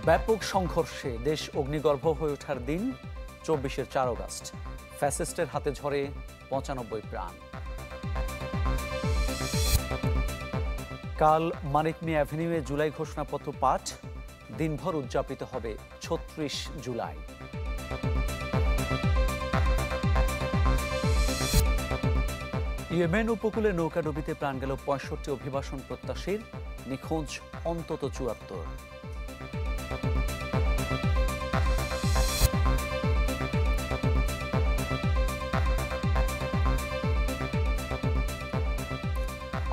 ব্যাপক সংঘর্ষে দেশ অগ্নিগর্ভ হয়ে ওঠার দিন ২৪-এর ৪ আগস্ট। ফ্যাসিস্টের হাতে ঝরে ৯৫ প্রাণ। কাল মানিক মিয়া অ্যাভিনিউয়ে জুলাই ঘোষণাপত্র পাঠ, দিনভর উদযাপিত হবে ৩৬ জুলাই। ইয়েমেন উপকূলে নৌকাডুবিতে প্রাণ গেল ৬৫ অভিবাসন প্রত্যাশীর, নিখোঁজ অন্তত ৭৪।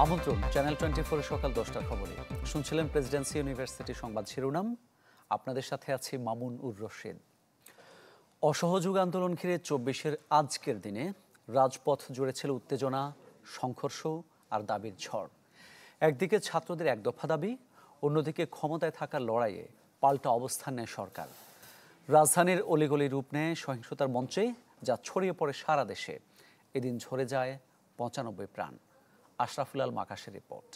আমন্ত্রণ চ্যানেল 24 সকাল 10টার খবরে। শুনছিলেন প্রেসিডেন্সি ইউনিভার্সিটি সংবাদ শিরোনাম। আপনাদের সাথে আছি মামুন উর রশিদ। অসহযোগ আন্দোলন ঘিরে ২৪-এর আজকের দিনে রাজপথ জুড়ে ছিল উত্তেজনা, সংঘর্ষ আর দাবির ঝড়। একদিকে ছাত্রদের এক দফা দাবি, অন্যদিকে ক্ষমতায় থাকার লড়াইয়ে পাল্টা অবস্থান নেয় সরকার। রাজধানীর অলিগলি রূপ নেয় সহিংসতার মঞ্চে, যা ছড়িয়ে পড়ে সারা দেশে। এদিন ঝরে যায় ৯৫ প্রাণ। আশরাফুল আলম আকাশের রিপোর্ট।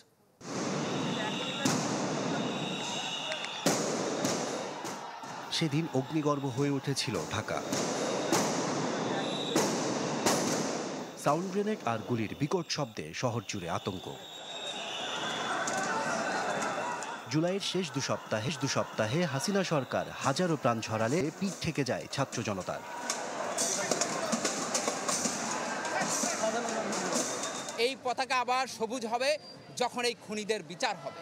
সেদিন অগ্নিগর্ভ হয়ে উঠেছিল ঢাকা। সাউন্ড গ্রেনেড আর গুলির বিকট শব্দে শহর জুড়ে আতঙ্ক। জুলাইয়ের শেষ দু সপ্তাহে হাসিনা সরকার হাজারো প্রাণ ঝরালে পিঠ থেকে যায় ছাত্র জনতার। এই পতাকা আবার সবুজ হবে যখন এই খুনিদের বিচার হবে।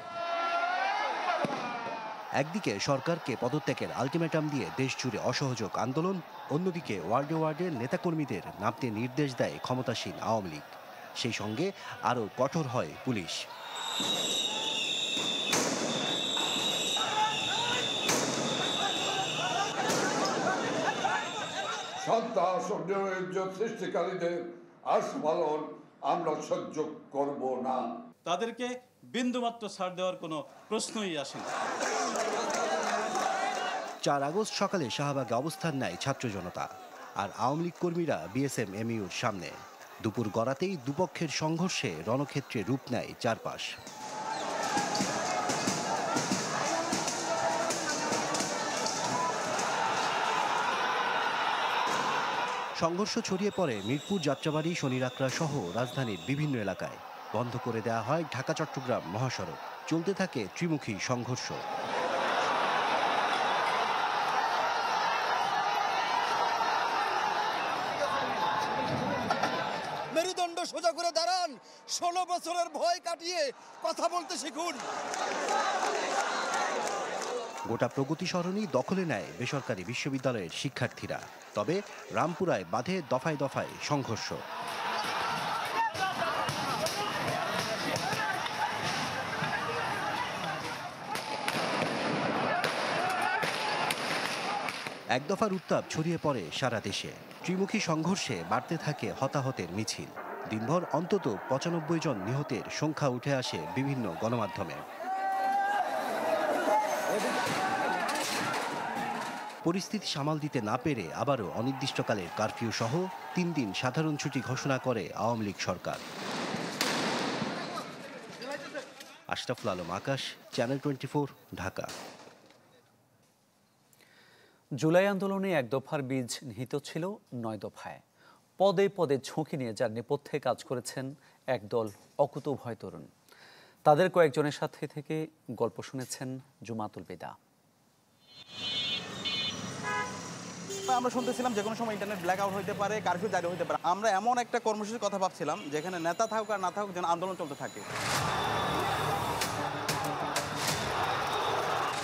একদিকে সরকারকে পদত্যাগের আলটিমেটাম দিয়ে দেশ জুড়ে অসহযোগ আন্দোলন, অন্যদিকে ওয়ার্ডে ওয়ার্ডে নেতাকর্মীদের নামতে নির্দেশ দেয় ক্ষমতাসীন আওয়ামী লীগ। সেই সঙ্গে আরও কঠোর হয় পুলিশ। সন্ত্রাস ও নৈরাজ্য সৃষ্টিকারীদের আস্ফালন আমরা সহ্য করব না। তাদেরকে বিন্দুমাত্র ছাড় দেওয়ার কোনো প্রশ্নই আসে না। ৪ আগস্ট সকালে শাহবাগে অবস্থান নেয় ছাত্র জনতা, আর আওয়ামী লীগ কর্মীরা বিএসএম-এমইউর সামনে। দুপুর গড়াতেই দুপক্ষের সংঘর্ষে রণক্ষেত্রে রূপ নেয় চারপাশ। সংঘর্ষ ছড়িয়ে পড়ে মিরপুর, যাত্রাবাড়ি, শনিরাকড়া সহ রাজধানীর বিভিন্ন এলাকায়। বন্ধ করে দেওয়া হয় ঢাকা-চট্টগ্রাম মহাসড়ক। চলতে থাকে ত্রিমুখী সংঘর্ষ। মেরুদণ্ড সোজা করে দাঁড়ান, ১৬ বছরের ভয় কাটিয়ে কথা বলতে শিখুন। গোটা প্রগতি সরণি দখলে নেয় বেসরকারি বিশ্ববিদ্যালয়ের শিক্ষার্থীরা। তবে রামপুরায় বাধে দফায় দফায় সংঘর্ষ। এক দফার উত্তাপ ছড়িয়ে পড়ে সারা দেশে। ত্রিমুখী সংঘর্ষে বাড়তে থাকে হতাহতের মিছিল। দিনভর অন্তত ৯৫ জন নিহতের সংখ্যা উঠে আসে বিভিন্ন গণমাধ্যমে। পরিস্থিতি সামাল দিতে না পেরে আবারও অনির্দিষ্টকালের কারফিউ সহ ৩ দিন সাধারণ ছুটি ঘোষণা করে আওয়ামী লীগ সরকার। আশরাফুল আলম আকাশ, চ্যানেল 24, ঢাকা। জুলাই আন্দোলনে এক দফার বীজ নিহিত ছিল ৯ দফায়। পদে পদে ঝুঁকি নিয়ে যার নেপথ্যে কাজ করেছেন একদল অকুতোভয় তরুণ। তাদের কয়েকজনের সাথে থেকে গল্প শুনেছেন জুমাতুল বিদা। আমরা শুনতেছিলাম যে কোনো সময় ইন্টারনেট ব্ল্যাক আউট হইতে পারে, কারফিউ জারি হইতে পারে। আমরা এমন একটা কর্মসূচির কথা ভাবছিলাম যেখানে নেতা থাকুক আর না থাকুক যেন আন্দোলন চলতে থাকে।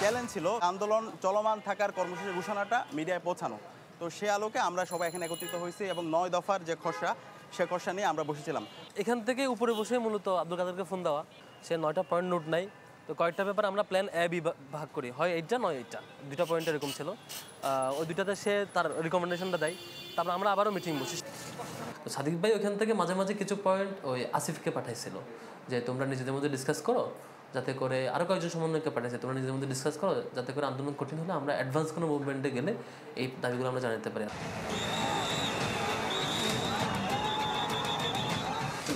চ্যালেঞ্জ ছিল আন্দোলন চলমান থাকার কর্মসূচির ঘোষণাটা মিডিয়ায় পৌঁছানো। তো সে আলোকে আমরা সবাই এখানে একত্রিত হয়েছি এবং ৯ দফার যে খসড়া, সে খসড়া নিয়ে আমরা বসেছিলাম। এখান থেকে উপরে বসে মূলত আব্দুল কাদেরকে ফোন দেওয়া, সে 9টা পয়েন্ট নোট নাই। তো কয়েকটা ব্যাপার আমরা প্ল্যান এ বি ভাগ করি, হয় এইটা নয় এইটা, 2টা পয়েন্ট এরকম ছিল। ওই 2টাতে সে তার রিকমেন্ডেশনটা দেয়। তারপর আমরা আবারও মিটিং বসি। তো সাদিক ভাই ওইখান থেকে মাঝে মাঝে কিছু পয়েন্ট ওই আসিফকে পাঠাইছিল যে তোমরা নিজেদের মধ্যে ডিসকাস করো, যাতে করে আরও কয়েকজন সমন্বয়কে পাঠাইছে, তোমরা নিজেদের মধ্যে ডিসকাস করো যাতে করে আন্দোলন কঠিন হলে আমরা অ্যাডভান্স কোনো মুভমেন্টে গেলে এই দাবিগুলো আমরা জানাতে পারি।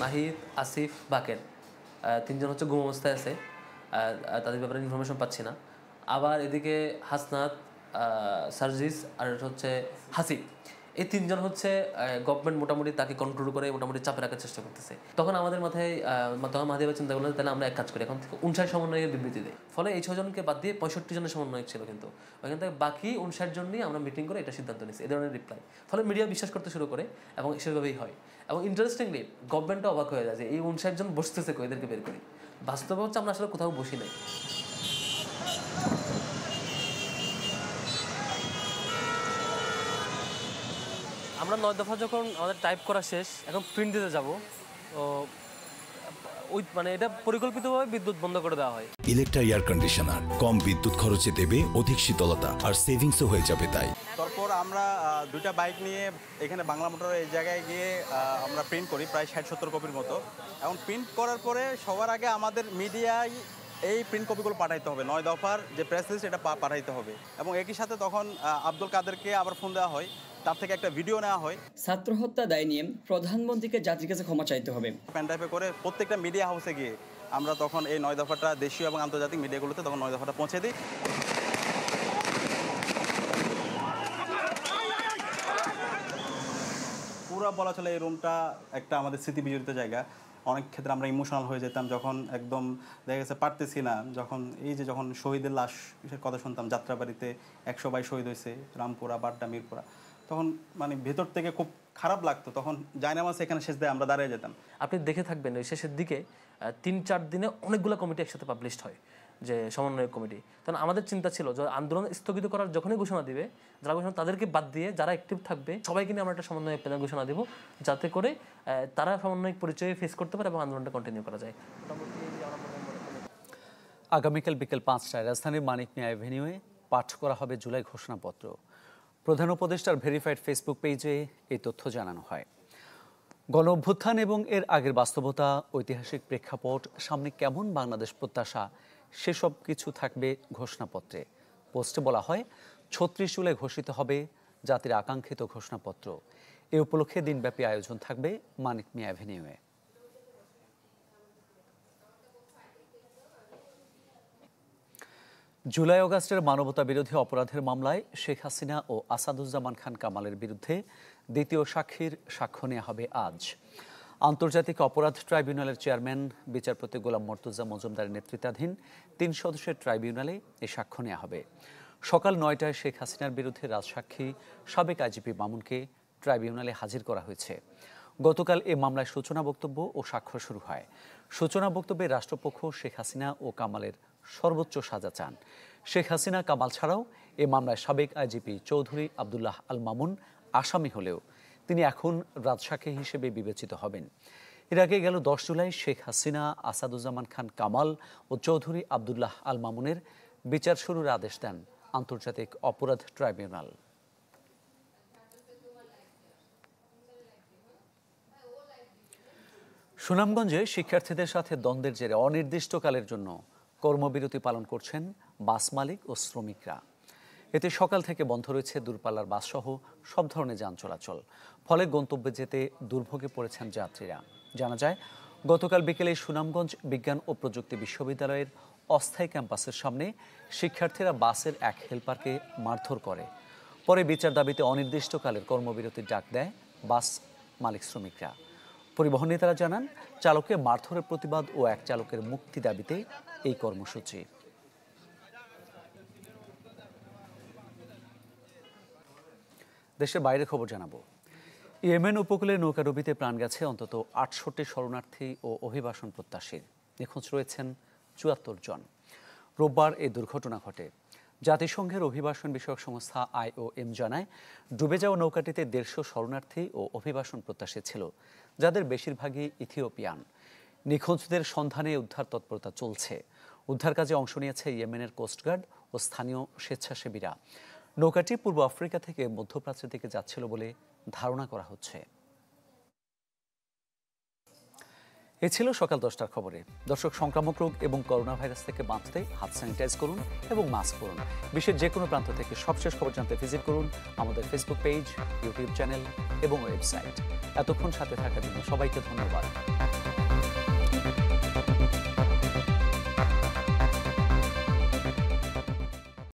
নাহিদ, আসিফ, বাকের 3জন হচ্ছে গুম অবস্থায় আছে, তাদের ব্যাপারে ইনফরমেশন পাচ্ছি না। আবার এদিকে হাসনাত, সার্জিস আর হচ্ছে হাসিব, এই তিনজন হচ্ছে গভর্নমেন্ট মোটামুটি তাকে কন্ট্রোল করে মোটামুটি চাপে রাখার চেষ্টা করতেছে। তখন আমাদের মাথায় তখন মাহদি চিন্তা করলেন তাহলে আমরা এক কাজ করি, এখন থেকে 59 সমন্বয়ের বিবৃতি দেয়। ফলে এই 6 জনকে বাদ দিয়ে 65 জনের সমন্বয়ক ছিল, কিন্তু ওইখান থেকে বাকি 59 জন নিয়ে আমরা মিটিং করে এটা সিদ্ধান্ত নিচ্ছি, এই ধরনের রিপ্লাই। ফলে মিডিয়া বিশ্বাস করতে শুরু করে এবং সেভাবেই হয়। এবং ইন্টারেস্টিংলি গভর্নমেন্টও অবাক হয়ে যায় যে এই 59 জন বসতেছে এদেরকে বের করি। বাস্তবে হচ্ছে আমরা আসলে কোথাও বসি নাই। আমরা 9 দফা যখন আমাদের টাইপ করা শেষ, এখন প্রিন্ট দিতে যাব, তো ওই মানে এটা পরিকল্পিতভাবে বিদ্যুৎ বন্ধ করে দেওয়া হয়। ইলেকট্রা এয়ার কন্ডিশনার কম বিদ্যুৎ খরচে দেবে অধিক শীতলতা আর সেভিংসও হয়ে যাবে। তাই তারপর আমরা 2টা বাইক নিয়ে এখানে বাংলা মোটর এই জায়গায় গিয়ে আমরা প্রিন্ট করি প্রায় 60-70 কপির মতো। এখন প্রিন্ট করার পরে সবার আগে আমাদের মিডিয়ায় এই প্রিন্ট কপিগুলো পাঠাইতে হবে, 9 দফার যে প্রেস লিস্ট এটা পাঠাইতে হবে। এবং একই সাথে তখন আব্দুল কাদেরকে আবার ফোন দেওয়া হয়, তার থেকে একটা ভিডিও নেওয়া হয়। ছাত্র হত্যা দায় নিয়ে প্রধানমন্ত্রীকে জাতির কাছে ক্ষমা চাইতে হবে। প্যানড্রাইভে করে প্রত্যেকটা মিডিয়া হাউসে গিয়ে আমরা তখন এই 9 দফাটা দেশীয় এবং আন্তর্জাতিক মিডিয়াগুলোতে তখন 9 দফাটা পৌঁছে দিই। পুরো বলা চলে এই রুমটা একটা আমাদের স্মৃতি বিজড়িত জায়গা। অনেক ক্ষেত্রে আমরা ইমোশনাল হয়ে যেতাম যখন একদম দেখা গেছে পারতেছি না, যখন শহীদের লাশ কথা শুনতাম, যাত্রাবাড়িতে 100 ভাই শহীদ হয়েছে, রামপুরা, বাড্ডা, মিরপুরা, তখন মানে ভেতর থেকে খুব খারাপ লাগতো। তখন জায়নামাজ এখানে শেষ দিয়ে আমরা দাঁড়িয়ে যেতাম। আপনি দেখে থাকবেন ওই শেষের দিকে 3-4 দিনে অনেকগুলো কমিটি একসাথে পাবলিশড হয়, যে সমন্বয়ক কমিটি। তখন আমাদের চিন্তা ছিল যে আন্দোলন স্থগিত করার যখনই ঘোষণা দিবে, যারা ঘোষণা তাদেরকে বাদ দিয়ে যারা অ্যাক্টিভ থাকবে সবাইকে নিয়ে আমরা একটা সমন্বয়ক প্যানেল ঘোষণা দেবো, যাতে করে তারা সমন্বয়ক পরিচয়ে ফেস করতে পারে এবং আন্দোলনটা কন্টিনিউ করা যায়। আগামীকাল বিকেল 5টায় রাজধানীর মানিক মিয়া এভিনিউয়ে পাঠ করা হবে জুলাই ঘোষণাপত্র। প্রধান উপদেষ্টার ভেরিফাইড ফেসবুক পেজে এই তথ্য জানানো হয়। গণ অভ্যুত্থান এবং এর আগের বাস্তবতা, ঐতিহাসিক প্রেক্ষাপট, সামনে কেমন বাংলাদেশ প্রত্যাশা, সেসব কিছু থাকবে ঘোষণাপত্রে। পোস্টে বলা হয় 36 জুলাই ঘোষিত হবে জাতির আকাঙ্ক্ষিত ঘোষণাপত্র। এ উপলক্ষে দিনব্যাপী আয়োজন থাকবে মানিক মিয়া অ্যাভিনিউয়ে। জুলাই অগাস্টের মানবতা বিরোধী অপরাধের মামলায় শেখ হাসিনা ও আসাদুজ্জামান খান কামালের বিরুদ্ধে দ্বিতীয় সাক্ষীর সাক্ষ্য নেওয়া হবে আজ। আন্তর্জাতিক অপরাধ ট্রাইব্যুনালের চেয়ারম্যান বিচারপতি গোলাম মর্তুজা মজুমদারের নেতৃত্বাধীন 3 সদস্যের ট্রাইব্যুনালে এই সাক্ষ্য নেওয়া হবে। সকাল 9টায় শেখ হাসিনার বিরুদ্ধে রাজসাক্ষী সাবেক আইজিপি মামুনকে ট্রাইব্যুনালে হাজির করা হয়েছে। গতকাল এ মামলায় সূচনা বক্তব্য ও সাক্ষ্য শুরু হয়। সূচনা বক্তব্যে রাষ্ট্রপক্ষ শেখ হাসিনা ও কামালের সর্বোচ্চ সাজা চান। শেখ হাসিনা, কামাল ছাড়াও এ মামলায় সাবেক আইজিপি চৌধুরী আবদুল্লাহ আল মামুন আসামি হলেও তিনি এখন রাজসাক্ষী হিসেবে বিবেচিত হবেন। এর আগে গেল 10 জুলাই শেখ হাসিনা, আসাদুজ্জামান খান কামাল ও চৌধুরী আবদুল্লাহ আল মামুনের বিচার শুরুর আদেশ দেন আন্তর্জাতিক অপরাধ ট্রাইব্যুনাল। সুনামগঞ্জে শিক্ষার্থীদের সাথে দ্বন্দ্বের জেরে অনির্দিষ্টকালের জন্য কর্মবিরতি পালন করছেন বাস মালিক ও শ্রমিকরা। এতে সকাল থেকে বন্ধ রয়েছে দূরপাল্লার বাসসহ সব ধরনের যান চলাচল। ফলে গন্তব্যে যেতে দুর্ভোগে পড়েছেন যাত্রীরা। জানা যায়, গতকাল বিকেলে সুনামগঞ্জ বিজ্ঞান ও প্রযুক্তি বিশ্ববিদ্যালয়ের অস্থায়ী ক্যাম্পাসের সামনে শিক্ষার্থীরা বাসের এক হেলপারকে মারধর করে। পরে বিচার দাবিতে অনির্দিষ্টকালের কর্মবিরতির ডাক দেয় বাস মালিক শ্রমিকরা। পরিবহন নেতারা জানান, চালকের মারধরের প্রতিবাদ ও এক চালকের মুক্তি দাবিতে এই কর্মসূচি। দেশের বাইরের খবর জানাবো। ইয়েমেন উপকূলে নৌকাডুবিতে প্রাণ গেছে অন্তত 68 শরণার্থী ও অভিবাসন প্রত্যাশীর। নিখোঁজ রয়েছেন 74 জন। রোববার এই দুর্ঘটনা ঘটে। জাতিসংঘের অভিবাসন বিষয়ক সংস্থা IOM জানায়, ডুবে যাওয়া নৌকাটিতে 150 শরণার্থী ও অভিবাসন প্রত্যাশী ছিল, যাদের বেশিরভাগই ইথিওপিয়ান। নিখোঁজদের সন্ধানে উদ্ধার তৎপরতা চলছে। উদ্ধার কাজে অংশ নিয়েছে ইয়েমেনের কোস্টগার্ড ও স্থানীয় স্বেচ্ছাসেবীরা। নৌকাটি পূর্ব আফ্রিকা থেকে মধ্যপ্রাচ্যের দিকে যাচ্ছিল বলে ধারণা করা হচ্ছে। এ ছিল সকাল 10টার খবরে। দর্শক, সংক্রামক রোগ এবং করোনা ভাইরাস থেকে বাঁচতে হাত স্যানিটাইজ করুন এবং মাস্ক পরুন। বিশ্বের যে কোনো প্রান্ত থেকে সবশেষ খবর জানতে ভিজিট করুন আমাদের ফেসবুক পেজ, ইউটিউব চ্যানেল এবং ওয়েবসাইট। এতক্ষণ সাথে থাকার জন্য সবাইকে ধন্যবাদ।